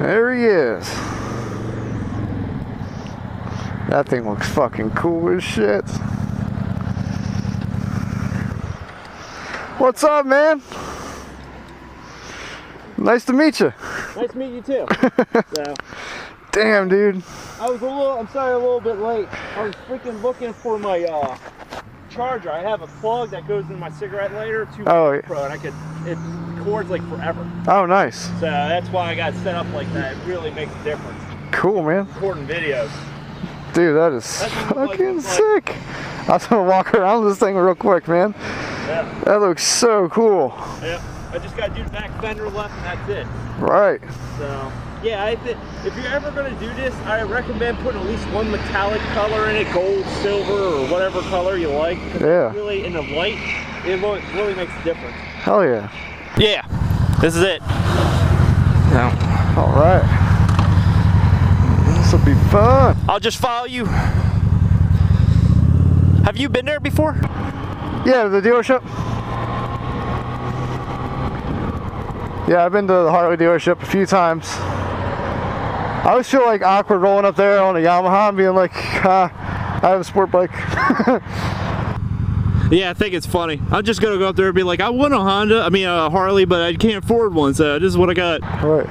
There he is. That thing looks fucking cool as shit. What's up, man? Nice to meet you. Nice to meet you too. So, damn, dude. I'm sorry, a little bit late. I was freaking looking for my charger. I have a plug that goes in my cigarette lighter to my Pro, and it cords like forever. Oh, nice. So that's why I got set up like that. It really makes a difference. Cool, man. Recording videos. Dude, that is fucking sick. I was gonna walk around this thing real quick, man. Yeah. That looks so cool. Yeah. I just gotta do the back fender left, and that's it. Right. So yeah, if you're ever gonna do this, I recommend putting at least one metallic color in it, gold, silver, or whatever color you like. Yeah. Really, in the light, it really makes a difference. Hell yeah. Yeah. This is it. Now. All right. This will be fun. I'll just follow you. Have you been there before? Yeah, the dealership. Yeah, I've been to the Harley dealership a few times. I always feel like awkward rolling up there on a Yamaha and being like, I have a sport bike. Yeah, I think it's funny. I'm just gonna go up there and be like, I want a Harley, but I can't afford one, so this is what I got. Right.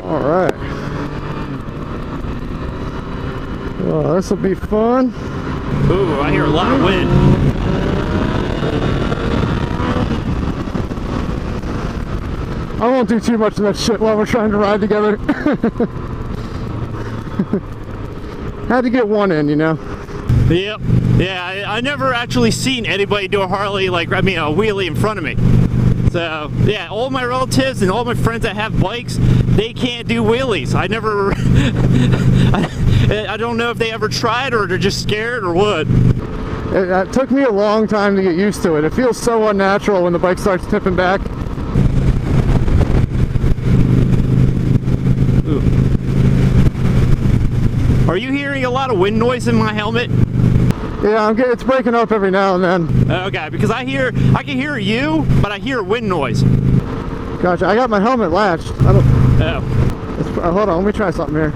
All right. Well, this will be fun. Ooh, I hear a lot of wind. I won't do too much of that shit while we're trying to ride together. Had to get one in, you know? Yep. Yeah, I never actually seen anybody do a Harley, a wheelie in front of me. So, yeah, all my relatives and all my friends that have bikes, they can't do wheelies. I never... I don't know if they ever tried or they're just scared or what. It took me a long time to get used to it. It feels so unnatural when the bike starts tipping back. Ooh. Are you hearing a lot of wind noise in my helmet? Yeah, it's breaking up every now and then. Okay, because I can hear you, but I hear wind noise. Gotcha. I got my helmet latched. Hold on, let me try something here.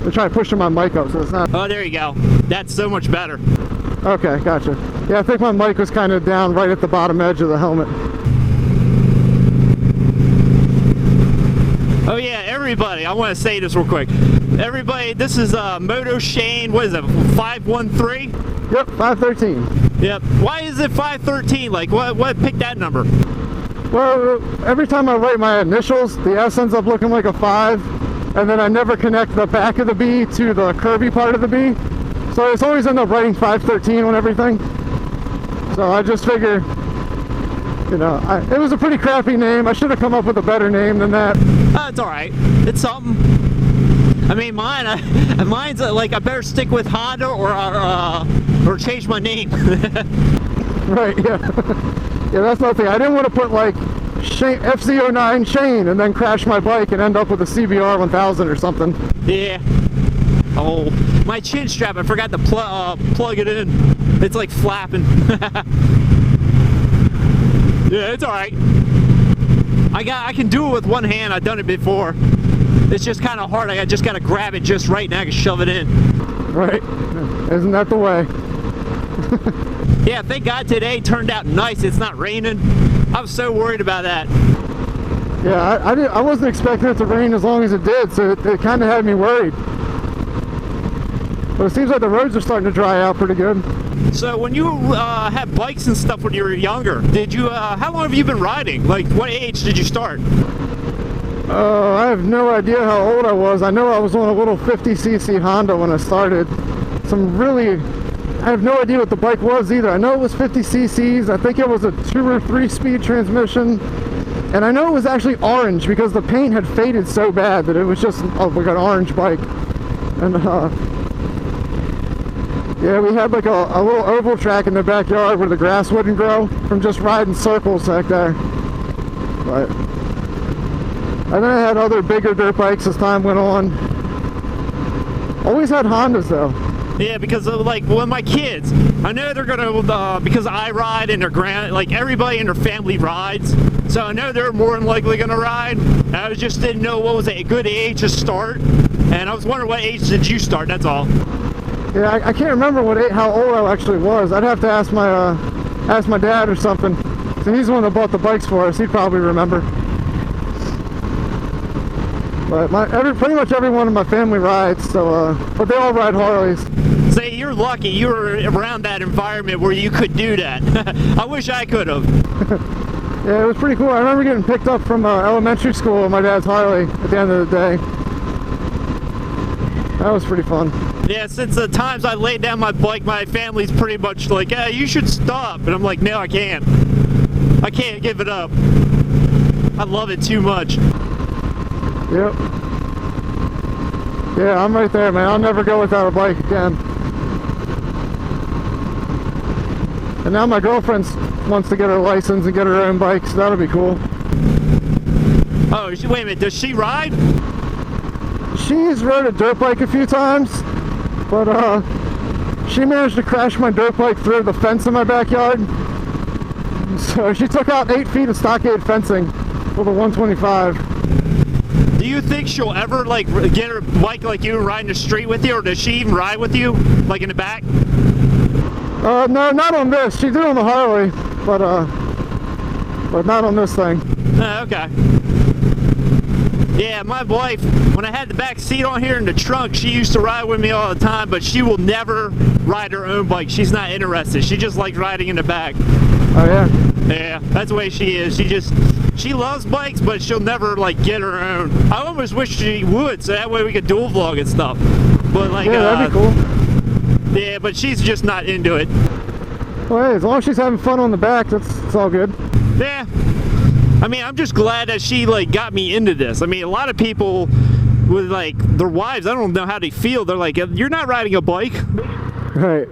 I'm trying pushing my mic up so it's not... Oh, there you go. That's so much better. Okay, gotcha. Yeah, I think my mic was kind of down right at the bottom edge of the helmet. Oh yeah, everybody, I want to say this real quick. Everybody, this is MotoShane, what is it, 513? Yep, 513. Yep. Why is it 513? Like, what picked that number? Well, every time I write my initials, the S ends up looking like a 5, and then I never connect the back of the B to the curvy part of the B. So it's always end up writing 513 on everything. So I just figure, you know, it was a pretty crappy name. I should have come up with a better name than that. It's alright. It's something. I mean, mine's like, I better stick with Honda or change my name. Right, yeah. Yeah, that's the thing. I didn't want to put like FC09 Shane and then crash my bike and end up with a CBR 1000 or something. Yeah. Oh, my chin strap, I forgot to plug it in. It's like flapping. Yeah, it's alright. I can do it with one hand. I've done it before. It's just kind of hard. I just got to grab it just right and I can shove it in. Right. Isn't that the way? Yeah, thank God today turned out nice. It's not raining. I was so worried about that. Yeah, I wasn't expecting it to rain as long as it did, so it kind of had me worried. But it seems like the roads are starting to dry out pretty good. So when you had bikes and stuff when you were younger, did you, how long have you been riding? Like, what age did you start? I have no idea how old I was. I know I was on a little 50cc Honda when I started. I have no idea what the bike was either. I know it was 50 cc's. I think it was a 2 or 3 speed transmission. And I know it was actually orange because the paint had faded so bad that it was just like an orange bike. And yeah, we had like a little oval track in the backyard where the grass wouldn't grow from just riding circles back there. But, and then I had other bigger dirt bikes as time went on. Always had Hondas though. Yeah, because of, like, well, my kids, I know they're gonna, because I ride and their like everybody in their family rides, so I know they're more than likely gonna ride. I just didn't know what was a good age to start, and I was wondering what age did you start, that's all. Yeah, I can't remember how old I actually was. I'd have to ask my dad or something. So he's the one that bought the bikes for us. He'd probably remember. But pretty much everyone in my family rides, so but they all ride Harleys. Say, you're lucky you were around that environment where you could do that. I wish I could have. Yeah, it was pretty cool. I remember getting picked up from elementary school with my dad's Harley at the end of the day. That was pretty fun. Yeah, since the times I laid down my bike, my family's pretty much like, hey, you should stop. And I'm like, no, I can't. I can't give it up. I love it too much. Yep. Yeah, I'm right there, man. I'll never go without a bike again. And now my girlfriend wants to get her license and get her own bike, so that'll be cool. Oh, wait a minute. Does she ride? She's rode a dirt bike a few times, but she managed to crash my dirt bike through the fence in my backyard. So she took out 8 feet of stockade fencing with a 125. Do you think she'll ever like get her bike like you and ride in the street with you, or does she even ride with you, like in the back? No, not on this. She did on the Harley, but not on this thing. Okay. Yeah, my wife, when I had the back seat on here in the trunk, she used to ride with me all the time, but she will never ride her own bike. She's not interested. She just likes riding in the back. Oh yeah? Yeah, that's the way she is. She loves bikes, but she'll never like get her own. I almost wish she would, so that way we could dual vlog and stuff. But like, yeah, that'd be cool. Yeah, but she's just not into it. Well, hey, as long as she's having fun on the back, it's all good. Yeah. I mean, I'm just glad that she like got me into this. I mean, a lot of people with like their wives, I don't know how they feel. They're like, you're not riding a bike. Right.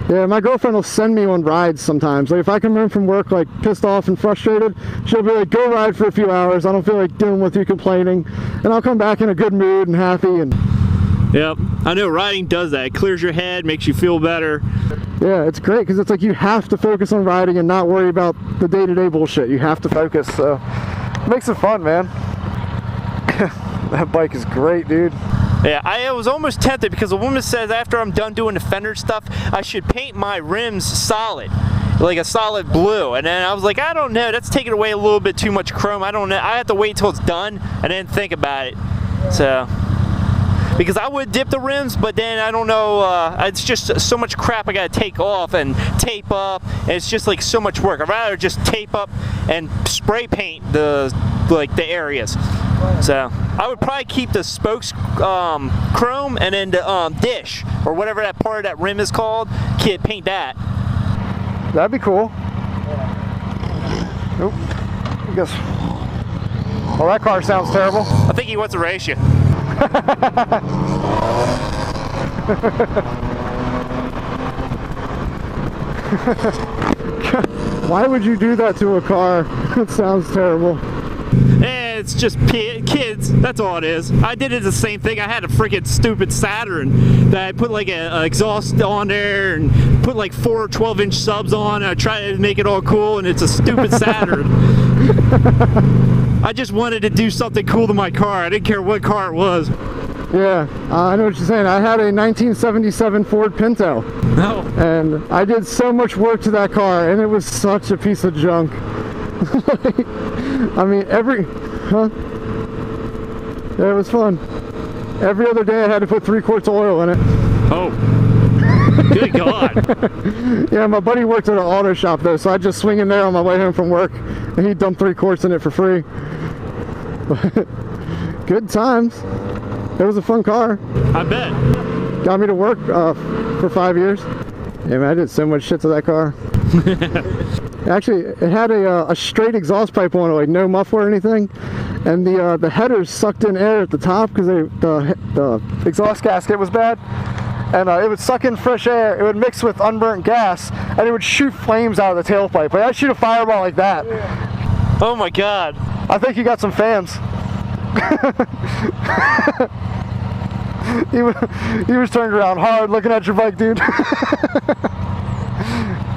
Yeah, my girlfriend will send me on rides sometimes. Like if I come home from work like pissed off and frustrated, she'll be like, go ride for a few hours. I don't feel like dealing with you complaining. And I'll come back in a good mood and happy. And yep, I know riding does that. It clears your head, makes you feel better. Yeah, it's great because it's like you have to focus on riding and not worry about the day-to-day bullshit. You have to focus, so it makes it fun, man. That bike is great, dude. Yeah, I was almost tempted because a woman says after I'm done doing the fender stuff, I should paint my rims solid, like a solid blue. And then I was like, I don't know, that's taking away a little bit too much chrome. I don't know. I have to wait until it's done and then think about it. So, because I would dip the rims, but then I don't know, it's just so much crap I gotta take off and tape up, and it's just like so much work. I'd rather just tape up and spray paint the areas. So I would probably keep the spokes chrome, and then the dish or whatever that part of that rim is called, paint that. That'd be cool. Nope. I guess. Well, that car sounds terrible. I think he wants to race you. Why would you do that to a car? It sounds terrible. It's just kids, that's all it is. I did it the same thing. I had a freaking stupid Saturn that I put like an exhaust on there and put like 4 12-inch subs on, and I tried to make it all cool, and it's a stupid Saturn. I just wanted to do something cool to my car. I didn't care what car it was. Yeah, I know what you're saying. I had a 1977 Ford Pinto. No. And I did so much work to that car, and it was such a piece of junk. I mean, yeah, it was fun. Every other day I had to put 3 quarts of oil in it. Oh. Good God. Yeah, my buddy worked at an auto shop though, so I'd just swing in there on my way home from work, and he'd dump 3 quarts in it for free. Good times. It was a fun car. I bet. Got me to work for 5 years. Yeah, man, I did so much shit to that car. Actually, it had a straight exhaust pipe on it, like no muffler or anything, and the headers sucked in air at the top because the exhaust gasket was bad, and it would suck in fresh air. It would mix with unburnt gas, and it would shoot flames out of the tailpipe. Like, I'd shoot a fireball like that. Oh my God. I think you got some fans. he was turned around hard looking at your bike, dude.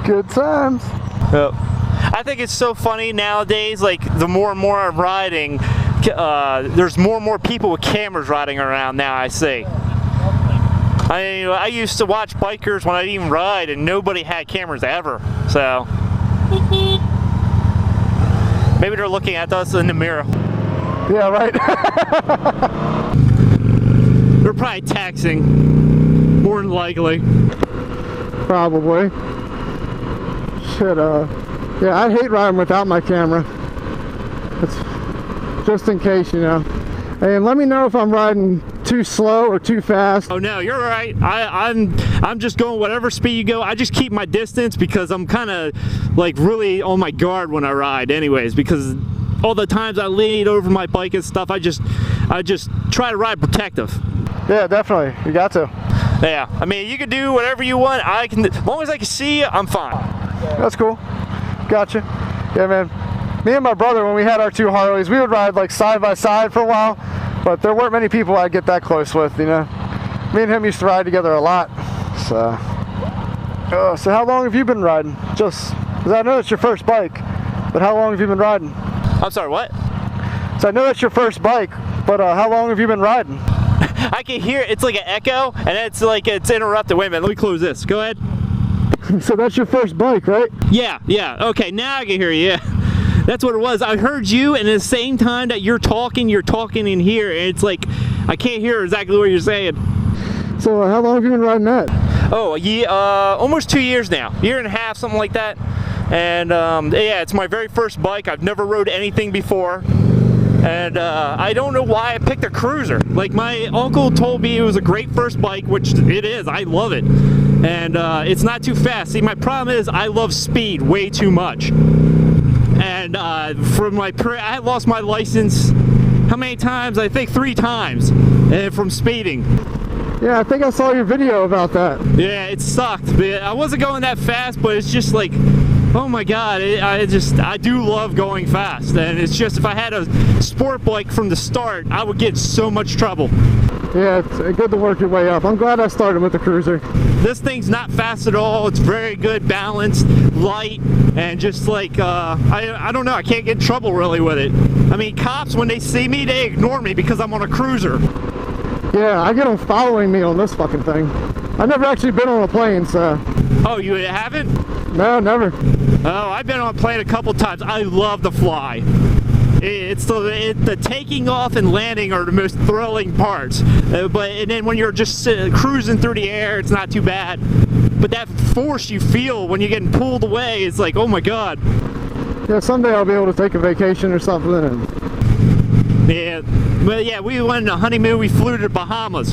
Good times. Yep. I think it's so funny nowadays, like the more and more I'm riding, there's more and more people with cameras riding around now, I see. I used to watch bikers when I didn't even ride and nobody had cameras ever, so maybe they're looking at us in the mirror. Yeah, right. They're probably taxing, more than likely. Probably. Shit, yeah, I hate riding without my camera. It's just in case, you know. And let me know if I'm riding too slow or too fast. Oh no, you're right. I'm just going whatever speed you go. I just keep my distance because I'm kind of like really on my guard when I ride anyways, because all the times I lean over my bike and stuff, I just try to ride protective. Yeah, definitely. You got to. Yeah, I mean, you can do whatever you want. I can, as long as I can see you, I'm fine. That's cool. Gotcha. Yeah, man. Me and my brother, when we had our two Harleys, we would ride like side by side for a while, but there weren't many people I'd get that close with, you know. Me and him used to ride together a lot. So how long have you been riding? Just, because I know it's your first bike, but how long have you been riding? I'm sorry, what? So I know that's your first bike, but how long have you been riding? I can hear it's like an echo, and it's like it's interrupted. Wait a minute, let me close this. Go ahead. So that's your first bike, right? Yeah. Okay, now I can hear you. Yeah. That's what it was. I heard you, and at the same time that you're talking in here, and it's like I can't hear exactly what you're saying. So how long have you been riding that? Oh, yeah, almost 2 years now. Year and a half, something like that. And yeah, it's my very first bike. I've never rode anything before. And I don't know why I picked a cruiser. Like, my uncle told me it was a great first bike, which it is. I love it. And it's not too fast. See, my problem is I love speed way too much. And I lost my license, how many times? I think 3 times from speeding. Yeah, I think I saw your video about that. Yeah, it sucked. I wasn't going that fast, but it's just like, oh my god, I do love going fast. And it's just, if I had a sport bike from the start, I would get in so much trouble. Yeah, it's good to work your way up. I'm glad I started with the cruiser. This thing's not fast at all. It's very good, balanced, light, and just like, I don't know, I can't get in trouble really with it. I mean, cops, when they see me, they ignore me because I'm on a cruiser. Yeah, I get them following me on this fucking thing. I've never actually been on a plane, so. Oh, you haven't? No, never. Oh, I've been on a plane a couple times. I love to fly. It's the taking off and landing are the most thrilling parts. And then when you're just cruising through the air, it's not too bad. But that force you feel when you're getting pulled away, it's like, oh my god. Yeah, someday I'll be able to take a vacation or something. And... Yeah, but yeah, we went on a honeymoon. We flew to the Bahamas.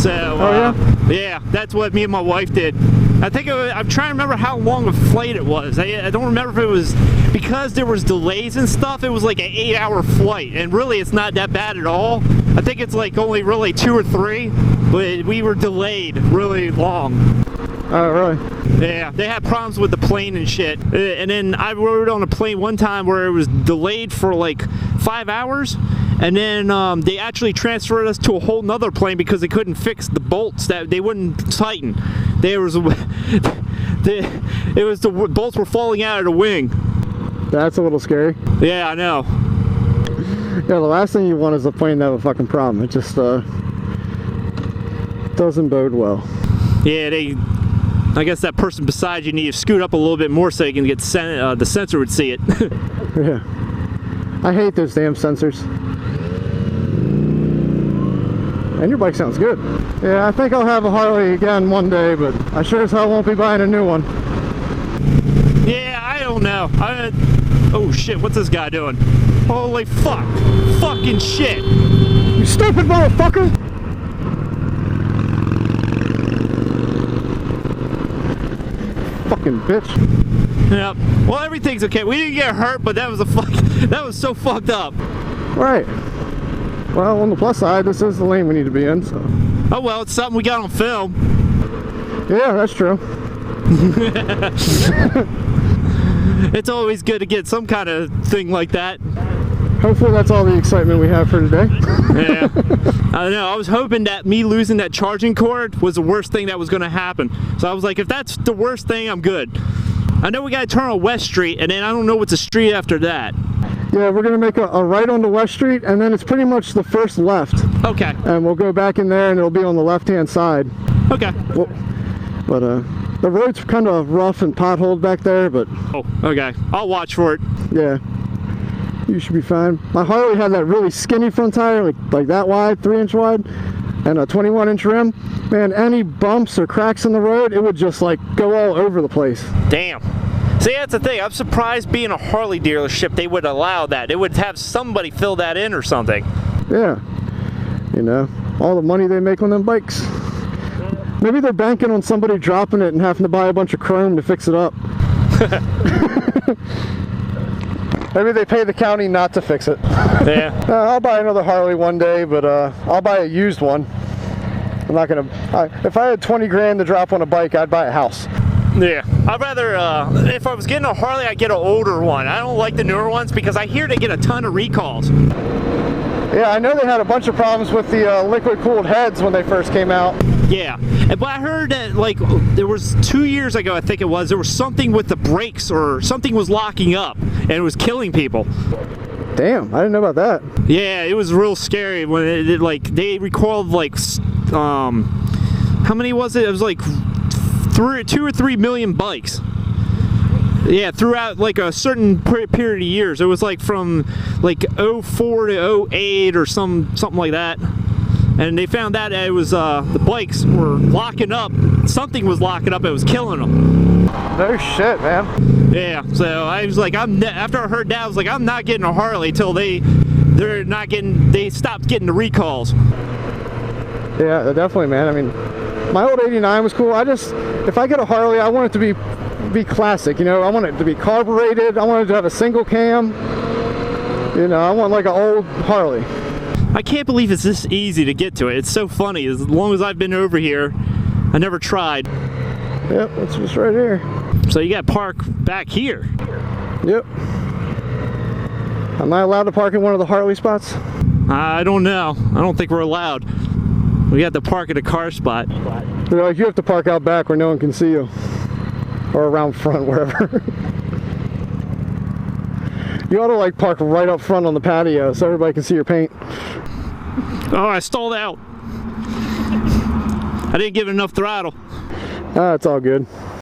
So, yeah, that's what me and my wife did. I think I'm trying to remember how long a flight it was. I don't remember if it was, because there was delays and stuff, it was like an 8-hour flight, and really it's not that bad at all. I think it's like only really 2 or 3, but we were delayed really long. Oh, really? Yeah, they had problems with the plane and shit. And then I rode on a plane one time where it was delayed for like 5 hours. And then they actually transferred us to a whole nother plane because they couldn't fix the bolts, that they wouldn't tighten. The bolts were falling out of the wing. That's a little scary. Yeah, I know. Yeah, the last thing you want is a plane to have a fucking problem. It just doesn't bode well. Yeah, I guess that person beside you needs to scoot up a little bit more so you can get the sensor would see it. Yeah. I hate those damn sensors. And your bike sounds good. Yeah, I think I'll have a Harley again one day, but I sure as hell won't be buying a new one. Yeah, I don't know. Oh shit, what's this guy doing? Holy fuck. Fucking shit. You stupid motherfucker! Fucking bitch. Yep. Well, everything's okay. We didn't get hurt, but that was so fucked up. Right. Well, on the plus side, this is the lane we need to be in, so. Oh well, it's something we got on film. Yeah, that's true. It's always good to get some kind of thing like that. Hopefully that's all the excitement we have for today. Yeah. I don't know. I was hoping that me losing that charging cord was the worst thing that was going to happen. So I was like, if that's the worst thing, I'm good. I know we got to turn on West Street, and then I don't know what's the street after that. Yeah, we're going to make a right onto West Street, and then it's pretty much the first left. Okay. And we'll go back in there, and it'll be on the left-hand side. Okay. Well, but the road's kind of rough and potholed back there, but... Oh, okay. I'll watch for it. Yeah. You should be fine. My Harley had that really skinny front tire, like that wide, 3-inch wide, and a 21-inch rim. Man, any bumps or cracks in the road, it would just like go all over the place. Damn. See, that's the thing. I'm surprised being a Harley dealership, they would allow that. They would have somebody fill that in or something. Yeah. You know, all the money they make on them bikes. Maybe they're banking on somebody dropping it and having to buy a bunch of chrome to fix it up. Maybe they pay the county not to fix it. Yeah. I'll buy another Harley one day, but I'll buy a used one. I'm not gonna. If I had 20 grand to drop on a bike, I'd buy a house. Yeah. I'd rather, if I was getting a Harley, I'd get an older one. I don't like the newer ones because I hear they get a ton of recalls. Yeah, I know they had a bunch of problems with the liquid-cooled heads when they first came out. Yeah, but I heard that like there was 2 years ago, I think it was, there was something with the brakes or something was locking up and it was killing people. Damn, I didn't know about that. Yeah, it was real scary when it like they recalled like how many was it? It was like 2 or 3 million bikes. Yeah, throughout like a certain period of years. It was like from like 04 to 08 or something like that. And they found that it was the bikes were locking up. Something was locking up. It was killing them. No shit, man. Yeah. So I was like, after I heard that, I was like, I'm not getting a Harley till they stopped getting the recalls. Yeah, definitely, man. I mean, my old 89 was cool. If I get a Harley, I want it to be classic. You know, I want it to be carbureted. I want it to have a single cam. You know, I want like an old Harley. I can't believe it's this easy to get to it. It's so funny. As long as I've been over here, I never tried. Yep, it's just right here. So you got to park back here. Yep. Am I allowed to park in one of the Harley spots? I don't know. I don't think we're allowed. We have to park at a car spot. They're like, you have to park out back where no one can see you. Or around front, wherever. You ought to like park right up front on the patio so everybody can see your paint. Oh, I stalled out. I didn't give it enough throttle. It's all good.